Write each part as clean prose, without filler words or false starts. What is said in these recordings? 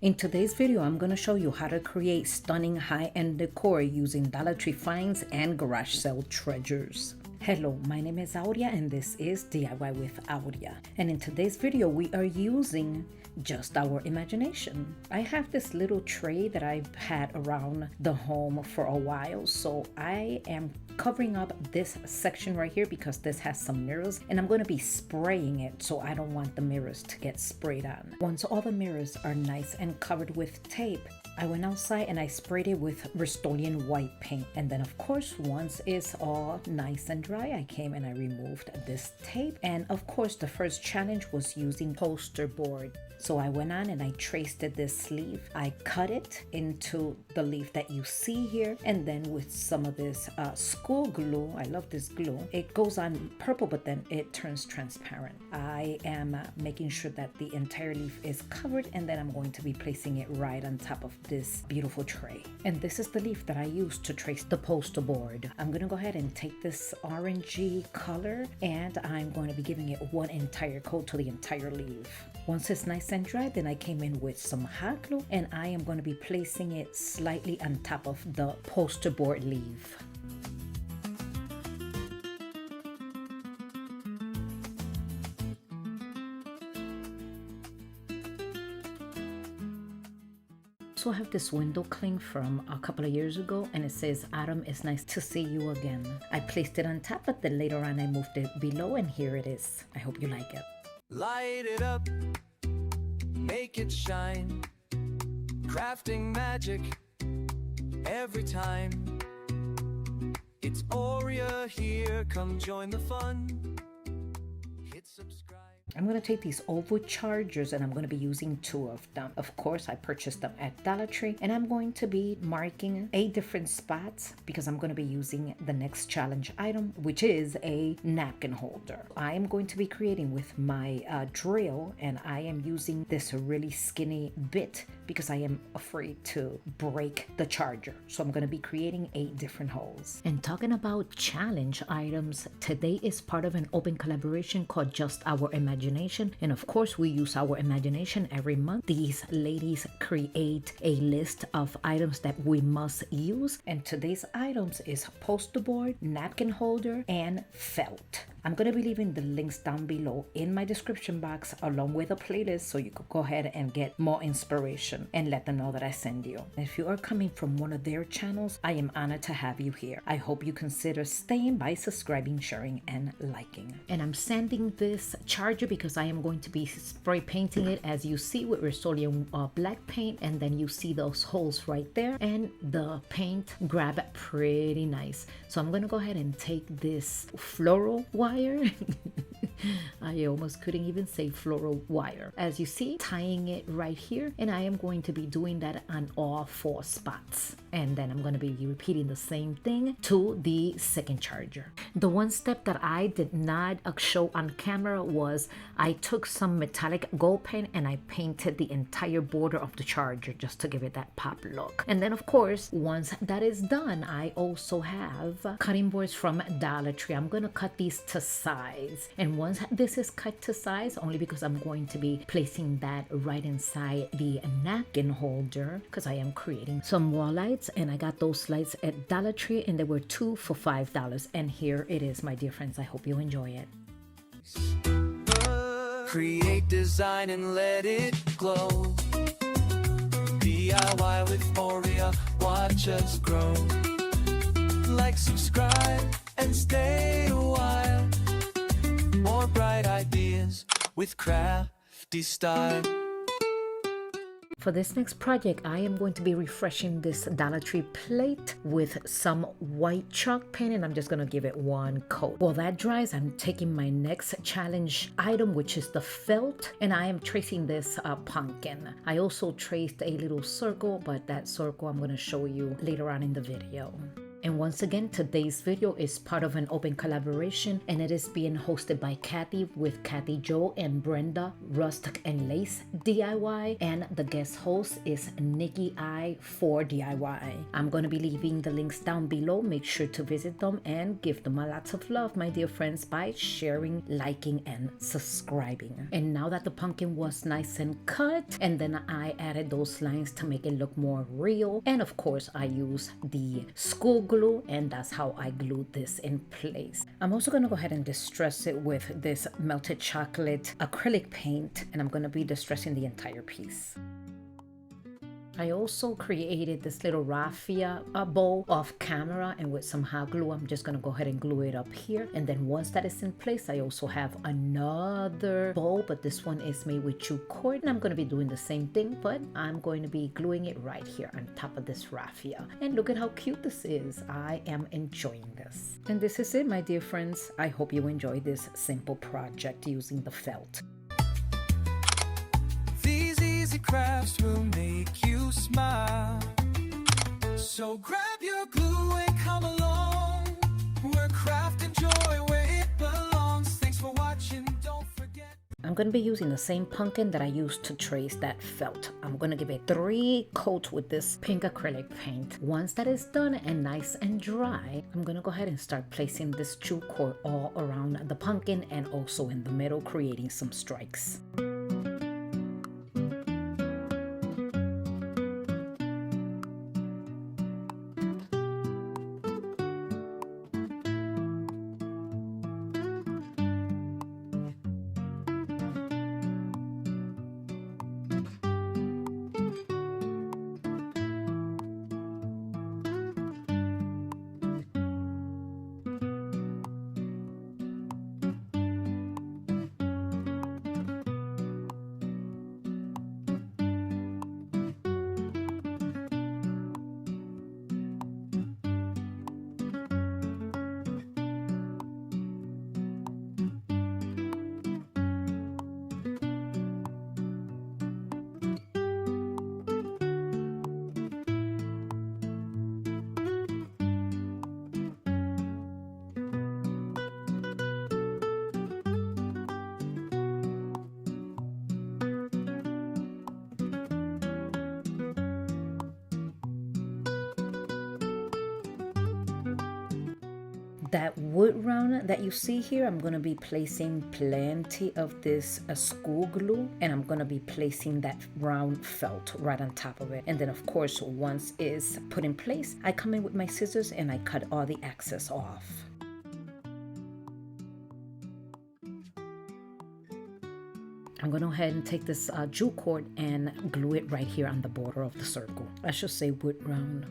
In today's video, I'm going to show you how to create stunning high-end decor using Dollar Tree finds and garage sale treasures. Hello, my name is Aurea and this is DIY with Aurea. And in today's video, we are using just our imagination. I have this little tray that I've had around the home for a while, so I am covering up this section right here because this has some mirrors and I'm going to be spraying it, so I don't want the mirrors to get sprayed on. Once all the mirrors are nice and covered with tape, I went outside and I sprayed it with Rust-Oleum white paint, and then of course once it's all nice and dry, I came and I removed this tape. And of course the first challenge was using poster board. So I went on and I traced this sleeve. I cut it into the leaf that you see here, and then with some of this school glue, I love this glue, it goes on purple but then it turns transparent. I am making sure that the entire leaf is covered, and then I'm going to be placing it right on top of this beautiful tray. And this is the leaf that I used to trace the poster board. I'm gonna go ahead and take this orangey color and I'm going to be giving it one entire coat to the entire leaf. Once it's nice and dry, then I came in with some hot glue and I am going to be placing it slightly on top of the poster board leaf. So I have this window cling from a couple of years ago and it says, "Autumn, it's nice to see you again." I placed it on top, but then later on I moved it below and here it is. I hope you like it. Light it up, make it shine, crafting magic every time. It's Aurea here, come join the fun. Hit subscribe. I'm going to take these oval chargers and I'm going to be using 2 of them. Of course, I purchased them at Dollar Tree, and I'm going to be marking 8 different spots because I'm going to be using the next challenge item, which is a napkin holder. I am going to be creating with my drill, and I am using this really skinny bit because I am afraid to break the charger. So I'm going to be creating 8 different holes. And talking about challenge items, today is part of an open collaboration called Just Our Imagination. And of course, we use our imagination every month. These ladies create a list of items that we must use. And today's items is poster board, napkin holder, and felt. I'm going to be leaving the links down below in my description box along with a playlist so you could go ahead and get more inspiration and let them know that I send you. If you are coming from one of their channels, I am honored to have you here. I hope you consider staying by subscribing, sharing, and liking. And I'm sanding this charger because I am going to be spray painting it, as you see, with Rust-Oleum black paint, and then you see those holes right there, and the paint grab pretty nice. So I'm going to go ahead and take this floral wire. I almost couldn't even say floral wire. As you see, tying it right here, and I am going to be doing that on all 4 spots. And then I'm going to be repeating the same thing to the second charger. The one step that I did not show on camera was I took some metallic gold paint and I painted the entire border of the charger just to give it that pop look. And then of course, once that is done, I also have cutting boards from Dollar Tree. I'm going to cut these to size, and once this is cut to size, only because I'm going to be placing that right inside the napkin holder because I am creating some wall lights, and I got those lights at Dollar Tree and they were 2 for $5, and here it is, my dear friends. I hope you enjoy it. Create, design, and let it glow. DIY with Aurea, watch us grow. Like, subscribe, and stay a while. More bright ideas with crafty style. For this next project, I am going to be refreshing this Dollar Tree plate with some white chalk paint, and I'm just going to give it 1 coat. While that dries, I'm taking my next challenge item, which is the felt, and I am tracing this pumpkin. I also traced a little circle, but that circle I'm going to show you later on in the video. And once again, today's video is part of an open collaboration, and it is being hosted by Kathy with Kathy Jo and Brenda, Rustic and Lace D.I.Y, and the guest host is Nikki I for D.I.Y. I'm going to be leaving the links down below. Make sure to visit them and give them a lot of love, my dear friends, by sharing, liking, and subscribing. And now that the pumpkin was nice and cut, and then I added those lines to make it look more real, and of course I use the school glue, and that's how I glued this in place. I'm also going to go ahead and distress it with this melted chocolate acrylic paint, and I'm going to be distressing the entire piece. I also created this little raffia bow off camera, and with some hot glue I'm just gonna go ahead and glue it up here. And then once that is in place, I also have another bow, but this one is made with jute cord, and I'm gonna be doing the same thing, but I'm going to be gluing it right here on top of this raffia. And look at how cute this is. I am enjoying this. And this is it, my dear friends. I hope you enjoy this simple project using the felt. These easy crafts will make you smile. So grab your glue and come along. We're crafting joy where it belongs. Thanks for watching. Don't forget. I'm going to be using the same pumpkin that I used to trace that felt. I'm going to give it 3 coats with this pink acrylic paint. Once that is done and nice and dry, I'm going to go ahead and start placing this jute cord all around the pumpkin and also in the middle, creating some strikes. That wood round that you see here, I'm going to be placing plenty of this school glue, and I'm going to be placing that round felt right on top of it. And then of course, once it's put in place, I come in with my scissors and I cut all the excess off. I'm going to go ahead and take this jute cord and glue it right here on the border of the circle. I should say wood round.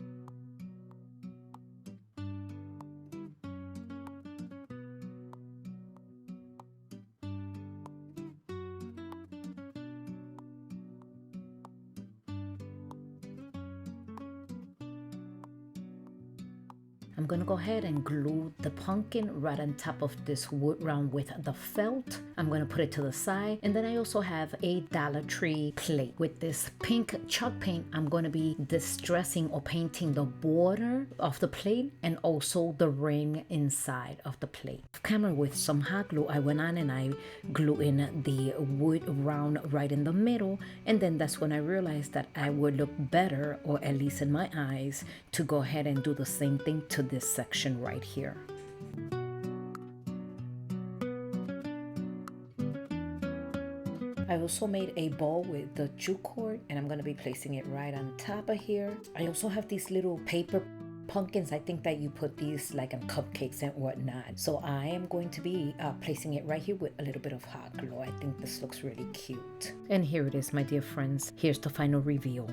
I'm going to go ahead and glue the pumpkin right on top of this wood round with the felt. I'm going to put it to the side. And then I also have a Dollar Tree plate. With this pink chalk paint, I'm going to be distressing or painting the border of the plate and also the ring inside of the plate. Camera with some hot glue, I went on and I glue in the wood round right in the middle. And then that's when I realized that I would look better, or at least in my eyes, to go ahead and do the same thing to this section right here. I also made a bowl with the jute cord, and I'm going to be placing it right on top of here. I also have these little paper pumpkins. I think that you put these like on cupcakes and whatnot. So I am going to be placing it right here with a little bit of hot glue. I think this looks really cute. And here it is, my dear friends. Here's the final reveal.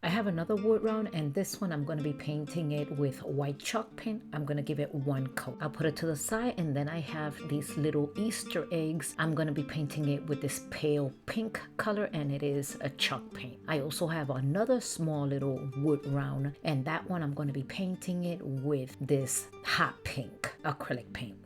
I have another wood round, and this one I'm going to be painting it with white chalk paint. I'm going to give it one coat. I'll put it to the side, and then I have these little Easter eggs. I'm going to be painting it with this pale pink color, and it is a chalk paint. I also have another small little wood round, and that one I'm going to be painting it with this hot pink acrylic paint.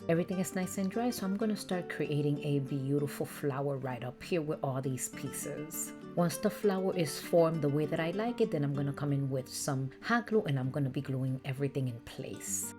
Everything is nice and dry, so I'm going to start creating a beautiful flower right up here with all these pieces. Once the flower is formed the way that I like it, then I'm going to come in with some hot glue, and I'm going to be gluing everything in place.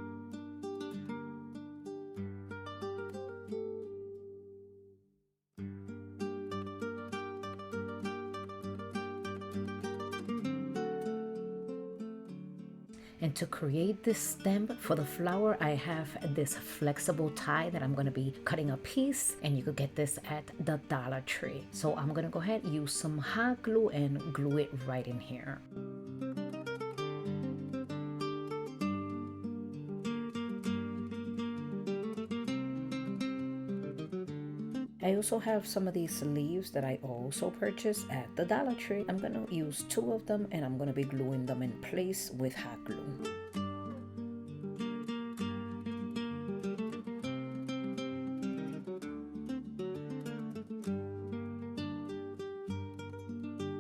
And to create this stem for the flower, I have this flexible tie that I'm going to be cutting a piece, and you could get this at the Dollar Tree. So I'm going to go ahead and use some hot glue and glue it right in here. I also have some of these leaves that I also purchased at the Dollar Tree. I'm going to use 2 of them, and I'm going to be gluing them in place with hot glue.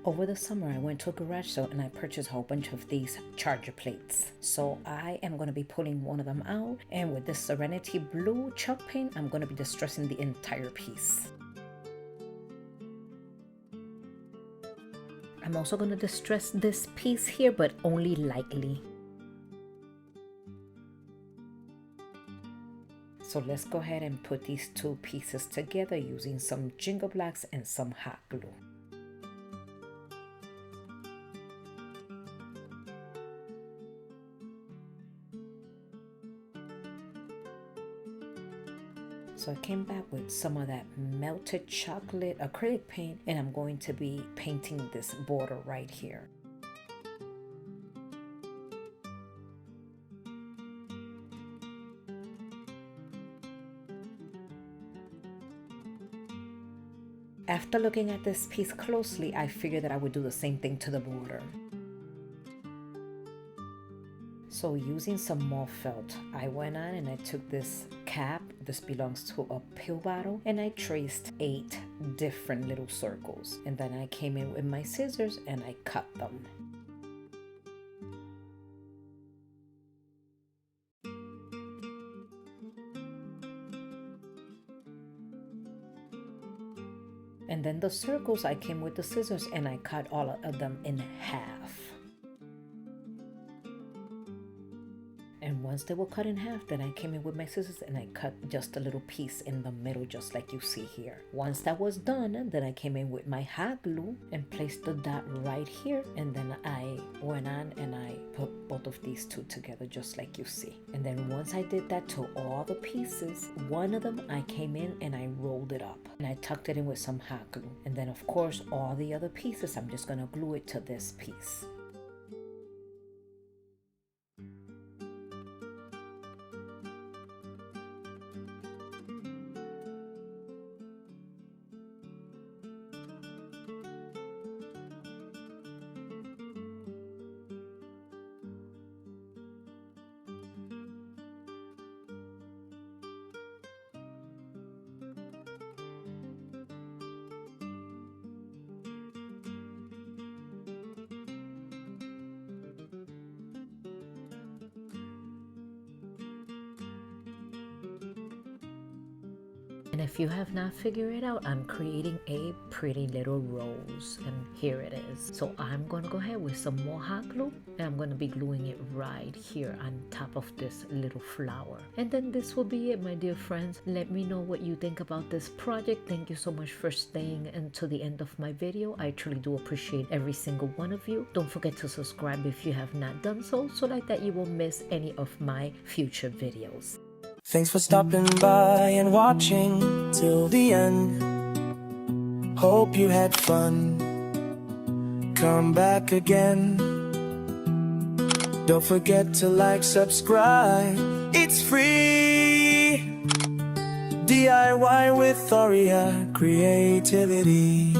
Over the summer, I went to a garage sale and I purchased a whole bunch of these charger plates. So I am going to be pulling one of them out, and with this Serenity Blue chalk paint, I'm going to be distressing the entire piece. I'm also going to distress this piece here, but only lightly. So let's go ahead and put these 2 pieces together using some Jingle Blocks and some hot glue. So I came back with some of that melted chocolate acrylic paint, and I'm going to be painting this border right here. After looking at this piece closely, I figured that I would do the same thing to the border. So using some more felt, I went on and I took this cap, this belongs to a pill bottle, and I traced 8 different little circles. And then I came in with my scissors and I cut them. And then the circles, I came with the scissors and I cut all of them in half. And once they were cut in half, then I came in with my scissors and I cut just a little piece in the middle, just like you see here. Once that was done, then I came in with my hot glue and placed the dot right here. And then I went on and I put both of these 2 together, just like you see. And then once I did that to all the pieces, one of them I came in and I rolled it up. And I tucked it in with some hot glue. And then of course, all the other pieces, I'm just gonna glue it to this piece. And if you have not figured it out, I'm creating a pretty little rose, and here it is. So I'm going to go ahead with some more hot glue, and I'm going to be gluing it right here on top of this little flower. And then this will be it, my dear friends. Let me know what you think about this project. Thank you so much for staying until the end of my video. I truly do appreciate every single one of you. Don't forget to subscribe if you have not done so, so like that you won't miss any of my future videos. Thanks for stopping by and watching till the end. Hope you had fun. Come back again. Don't forget to like, subscribe. It's free. DIY with Aurea creativity.